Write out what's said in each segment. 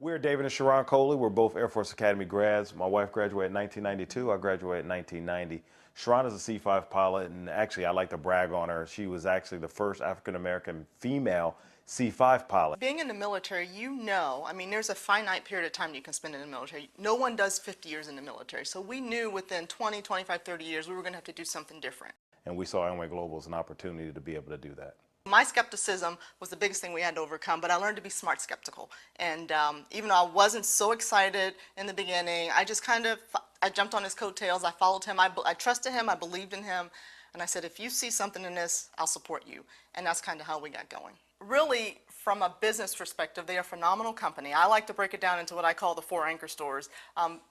We're David and Sharon Coley. We're both Air Force Academy grads. My wife graduated in 1992. I graduated in 1990. Sharon is a C-5 pilot, and actually, I like to brag on her. She was actually the first African-American female C-5 pilot. Being in the military, I mean, there's a finite period of time you can spend in the military. No one does 50 years in the military. So we knew within 20, 25, 30 years, we were going to have to do something different. And we saw Amway Global as an opportunity to be able to do that. My skepticism was the biggest thing we had to overcome, but I learned to be smart skeptical. And even though I wasn't so excited in the beginning, I just I jumped on his coattails. I followed him. I trusted him. I believed in him. And I said, if you see something in this, I'll support you. And that's kind of how we got going. Really, from a business perspective, they are a phenomenal company. I like to break it down into what I call the 4 anchor stores.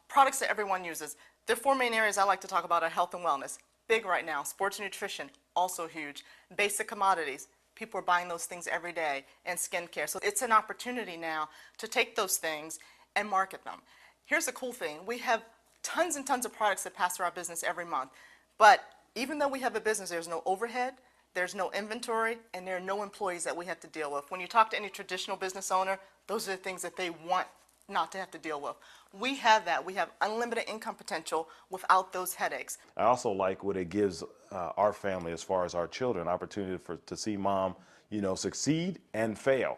Products that everyone uses. The 4 main areas I like to talk about are health and wellness. Big right now. Sports and nutrition, also huge. Basic commodities. People are buying those things every day, and skincare. So it's an opportunity now to take those things and market them. Here's the cool thing. We have tons and tons of products that pass through our business every month. But even though we have a business, there's no overhead, there's no inventory, and there are no employees that we have to deal with. When you talk to any traditional business owner, those are the things that they want not to have to deal with. We have that. We have unlimited income potential without those headaches. I also like what it gives our family, as far as our children, opportunity to see mom, succeed and fail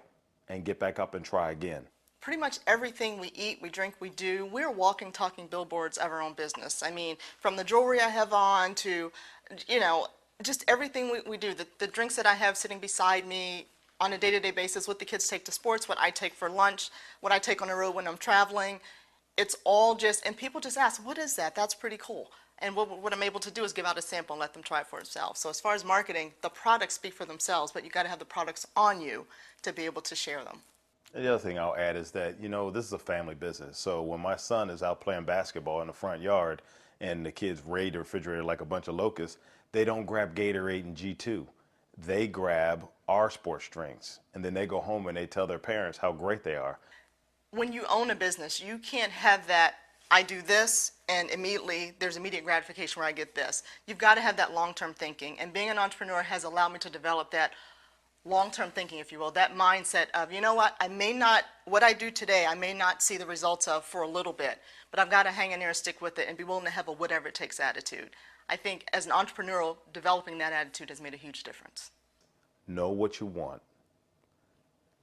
and get back up and try again. Pretty much everything we eat, we drink, we do, we're walking, talking billboards of our own business. I mean, from the jewelry I have on to, just everything we do. The drinks that I have sitting beside me on a day-to-day basis, what the kids take to sports, what I take for lunch, what I take on the road when I'm traveling. It's all just, and people just ask, what is that? That's pretty cool. And what I'm able to do is give out a sample and let them try it for themselves. So as far as marketing, the products speak for themselves, but you got to have the products on you to be able to share them. The other thing I'll add is that, this is a family business. So when my son is out playing basketball in the front yard and the kids raid the refrigerator like a bunch of locusts, they don't grab Gatorade and G2. They grab our sports drinks, and then they go home and they tell their parents how great they are. When you own a business, you can't have that, I do this, and there's immediate gratification where I get this. You've got to have that long-term thinking, and being an entrepreneur has allowed me to develop that long-term thinking, if you will, that mindset of, what I do today, I may not see the results of for a little bit, but I've got to hang in there and stick with it and be willing to have a whatever it takes attitude. I think as an entrepreneur, developing that attitude has made a huge difference. Know what you want,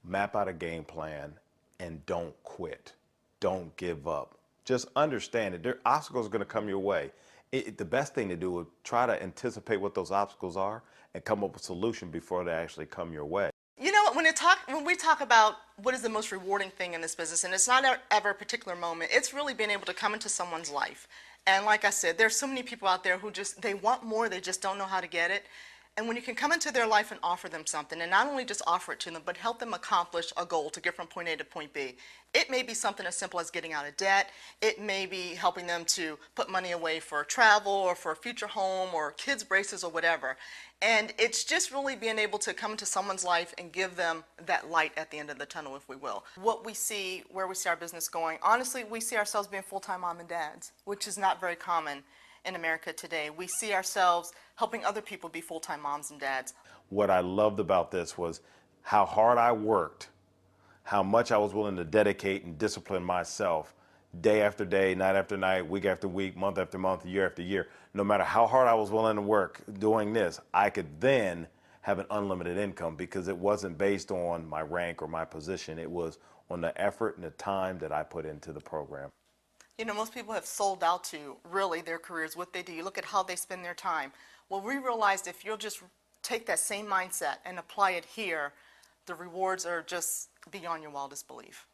map out a game plan, and don't quit. Don't give up. Just understand that obstacles are going to come your way. The best thing to do is try to anticipate what those obstacles are and come up with a solution before they actually come your way. You know, when we talk about what is the most rewarding thing in this business, and it's not ever a particular moment, it's really being able to come into someone's life. And like I said, there's so many people out there who they want more, they just don't know how to get it. And when you can come into their life and offer them something, and not only just offer it to them, but help them accomplish a goal to get from point A to point B. It may be something as simple as getting out of debt. It may be helping them to put money away for travel or for a future home or kids' braces or whatever. And it's just really being able to come into someone's life and give them that light at the end of the tunnel, if we will. What we see, where we see our business going, honestly, we see ourselves being full-time mom and dads, which is not very common in America today. We see ourselves helping other people be full-time moms and dads. What I loved about this was how hard I worked, how much I was willing to dedicate and discipline myself day after day, night after night, week after week, month after month, year after year. No matter how hard I was willing to work doing this, I could then have an unlimited income because it wasn't based on my rank or my position. It was on the effort and the time that I put into the program. Most people have sold out to really their careers, what they do. You look at how they spend their time. Well, we realized if you'll just take that same mindset and apply it here, the rewards are just beyond your wildest belief.